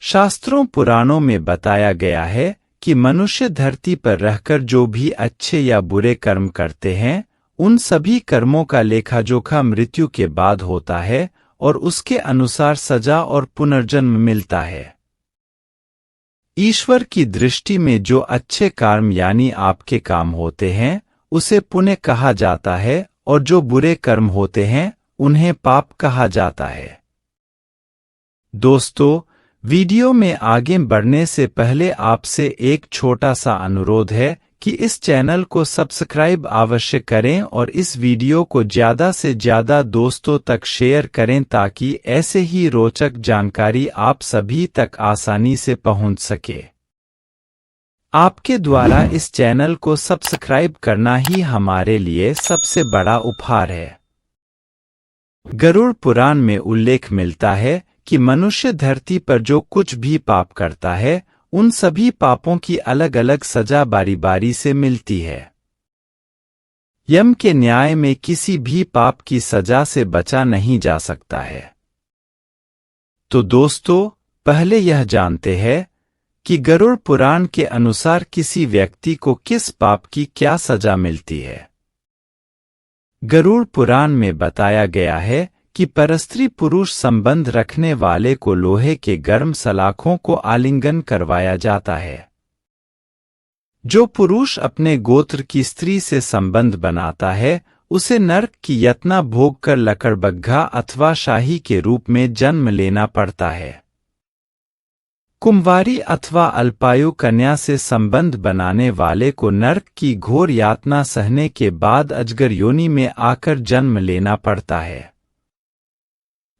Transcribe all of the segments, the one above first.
शास्त्रों पुराणों में बताया गया है कि मनुष्य धरती पर रहकर जो भी अच्छे या बुरे कर्म करते हैं, उन सभी कर्मों का लेखाजोखा मृत्यु के बाद होता है और उसके अनुसार सजा और पुनर्जन्म मिलता है। ईश्वर की दृष्टि में जो अच्छे कर्म यानी आपके काम होते हैं, उसे पुण्य कहा जाता है और जो बुरे कर्म होते हैं, उन्हें पाप कहा जाता है। दोस्तों, वीडियो में आगे बढ़ने से पहले आपसे एक छोटा सा अनुरोध है कि इस चैनल को सब्सक्राइब अवश्य करें और इस वीडियो को ज़्यादा से ज़्यादा दोस्तों तक शेयर करें ताकि ऐसे ही रोचक जानकारी आप सभी तक आसानी से पहुंच सके। आपके द्वारा इस चैनल को सब्सक्राइब करना ही हमारे लिए सबसे बड़ा उपहार है। गरुड़ पुराण में उल्लेख मिलता है कि मनुष्य धरती पर जो कुछ भी पाप करता है, उन सभी पापों की अलग अलग सजा बारी बारी से मिलती है। यम के न्याय में किसी भी पाप की सजा से बचा नहीं जा सकता है। तो दोस्तों, पहले यह जानते हैं कि गरुड़ पुराण के अनुसार किसी व्यक्ति को किस पाप की क्या सजा मिलती है। गरुड़ पुराण में बताया गया है कि परस्त्री पुरुष संबंध रखने वाले को लोहे के गर्म सलाखों को आलिंगन करवाया जाता है। जो पुरुष अपने गोत्र की स्त्री से संबंध बनाता है, उसे नरक की यातना भोग कर लकड़बग्घा अथवा शाही के रूप में जन्म लेना पड़ता है। कुंवारी अथवा अल्पायु कन्या से संबंध बनाने वाले को नरक की घोर यातना सहने के बाद अजगर योनि में आकर जन्म लेना पड़ता है।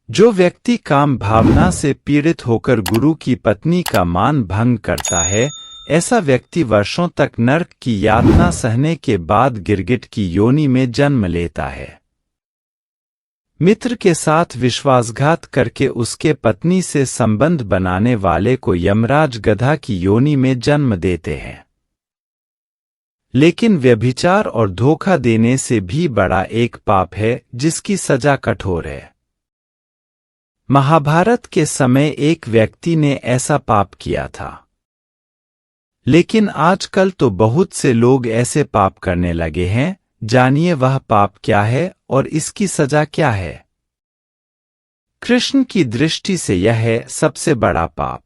जो व्यक्ति काम भावना से पीड़ित होकर गुरु की पत्नी का मान भंग करता है, ऐसा व्यक्ति वर्षों तक नरक की यातना सहने के बाद गिरगिट की योनि में जन्म लेता है। मित्र के साथ विश्वासघात करके उसके पत्नी से संबंध बनाने वाले को यमराज गधा की योनि में जन्म देते हैं। लेकिन व्यभिचार और धोखा देने से भी बड़ा एक पाप है जिसकी सजा कठोर है। महाभारत के समय एक व्यक्ति ने ऐसा पाप किया था। लेकिन आजकल तो बहुत से लोग ऐसे पाप करने लगे हैं। जानिए वह पाप क्या है और इसकी सजा क्या है। कृष्ण की दृष्टि से यह है सबसे बड़ा पाप।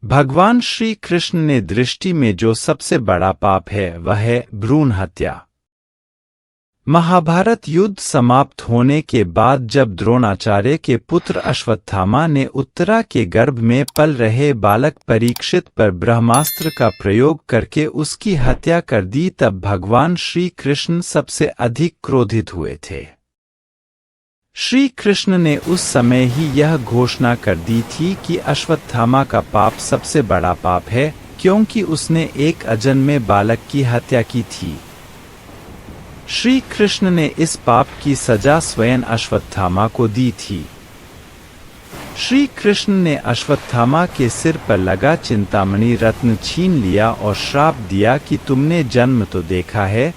भगवान श्री कृष्ण ने दृष्टि में जो सबसे बड़ा पाप है वह है भ्रूण हत्या। महाभारत युद्ध समाप्त होने के बाद जब द्रोणाचार्य के पुत्र अश्वत्थामा ने उत्तरा के गर्भ में पल रहे बालक परीक्षित पर ब्रह्मास्त्र का प्रयोग करके उसकी हत्या कर दी, तब भगवान श्री कृष्ण सबसे अधिक क्रोधित हुए थे। श्री कृष्ण ने उस समय ही यह घोषणा कर दी थी कि अश्वत्थामा का पाप सबसे बड़ा पाप है, क्योंकि उसने एक अजन्मे बालक की हत्या की थी। श्री कृष्ण ने इस पाप की सजा स्वयं अश्वत्थामा को दी थी। श्री कृष्ण ने अश्वत्थामा के सिर पर लगा चिंतामणि रत्न छीन लिया और श्राप दिया कि तुमने जन्म तो देखा है,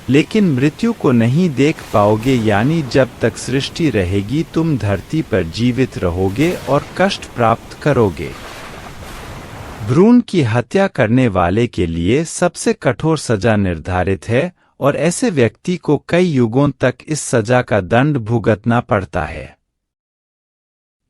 लेकिन मृत्यु को नहीं देख पाओगे, यानी जब तक सृष्टि रहेगी तुम धरती पर जीवित रहोगे और कष्ट प्राप्त करोगे। भ्रूण की हत्या करने वाले के लिए सबसे कठोर सजा निर्धारित है और ऐसे व्यक्ति को कई युगों तक इस सजा का दंड भुगतना पड़ता है।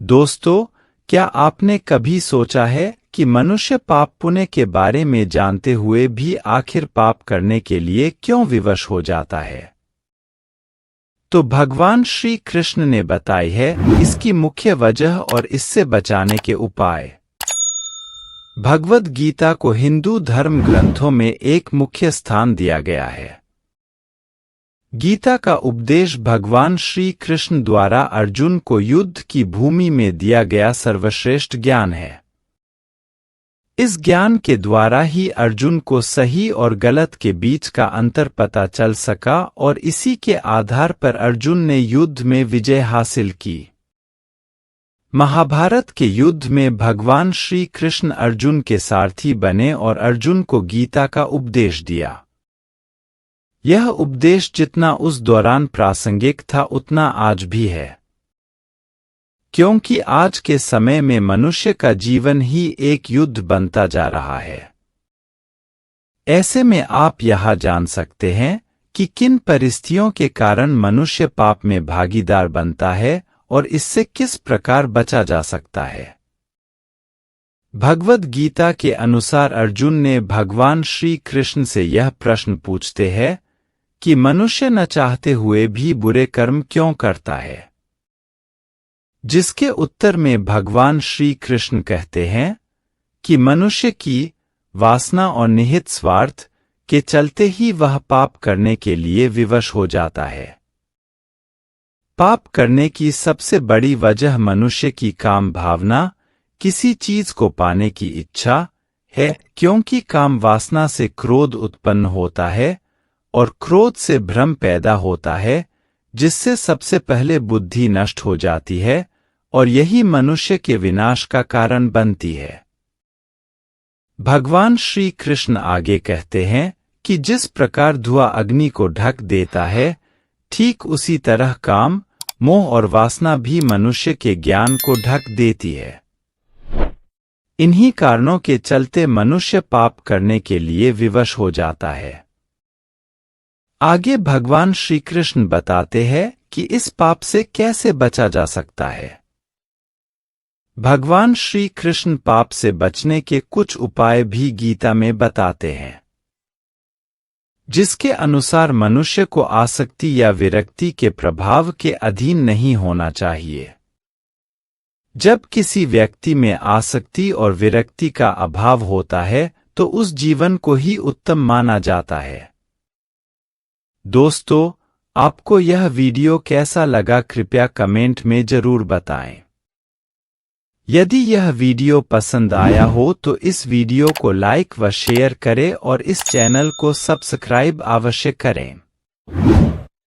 दोस्तों, क्या आपने कभी सोचा है कि मनुष्य पाप पुण्य के बारे में जानते हुए भी आखिर पाप करने के लिए क्यों विवश हो जाता है? तो भगवान श्री कृष्ण ने बताई है इसकी मुख्य वजह और इससे बचाने के उपाय। भगवद गीता को हिंदू धर्म ग्रंथों में एक मुख्य स्थान दिया गया है। गीता का उपदेश भगवान श्री कृष्ण द्वारा अर्जुन को युद्ध की भूमि में दिया गया सर्वश्रेष्ठ ज्ञान है। इस ज्ञान के द्वारा ही अर्जुन को सही और गलत के बीच का अंतर पता चल सका और इसी के आधार पर अर्जुन ने युद्ध में विजय हासिल की। महाभारत के युद्ध में भगवान श्री कृष्ण अर्जुन के सारथी बने और अर्जुन को गीता का उपदेश दिया। यह उपदेश जितना उस दौरान प्रासंगिक था उतना आज भी है, क्योंकि आज के समय में मनुष्य का जीवन ही एक युद्ध बनता जा रहा है। ऐसे में आप यह जान सकते हैं कि किन परिस्थितियों के कारण मनुष्य पाप में भागीदार बनता है और इससे किस प्रकार बचा जा सकता है। भगवद गीता के अनुसार अर्जुन ने भगवान श्री कृष्ण से यह प्रश्न पूछते हैं कि मनुष्य न चाहते हुए भी बुरे कर्म क्यों करता है, जिसके उत्तर में भगवान श्री कृष्ण कहते हैं कि मनुष्य की वासना और निहित स्वार्थ के चलते ही वह पाप करने के लिए विवश हो जाता है। पाप करने की सबसे बड़ी वजह मनुष्य की काम भावना, किसी चीज को पाने की इच्छा है, क्योंकि काम वासना से क्रोध उत्पन्न होता है और क्रोध से भ्रम पैदा होता है, जिससे सबसे पहले बुद्धि नष्ट हो जाती है और यही मनुष्य के विनाश का कारण बनती है। भगवान श्री कृष्ण आगे कहते हैं कि जिस प्रकार धुआं अग्नि को ढक देता है, ठीक उसी तरह काम, मोह और वासना भी मनुष्य के ज्ञान को ढक देती है। इन्हीं कारणों के चलते मनुष्य पाप करने के लिए विवश हो जाता है। आगे भगवान श्री कृष्ण बताते हैं कि इस पाप से कैसे बचा जा सकता है। भगवान श्री कृष्ण पाप से बचने के कुछ उपाय भी गीता में बताते हैं, जिसके अनुसार मनुष्य को आसक्ति या विरक्ति के प्रभाव के अधीन नहीं होना चाहिए। जब किसी व्यक्ति में आसक्ति और विरक्ति का अभाव होता है तो उस जीवन को ही उत्तम माना जाता है। दोस्तों, आपको यह वीडियो कैसा लगा कृपया कमेंट में जरूर बताएं। यदि यह वीडियो पसंद आया हो तो इस वीडियो को लाइक व शेयर करें और इस चैनल को सब्सक्राइब अवश्य करें।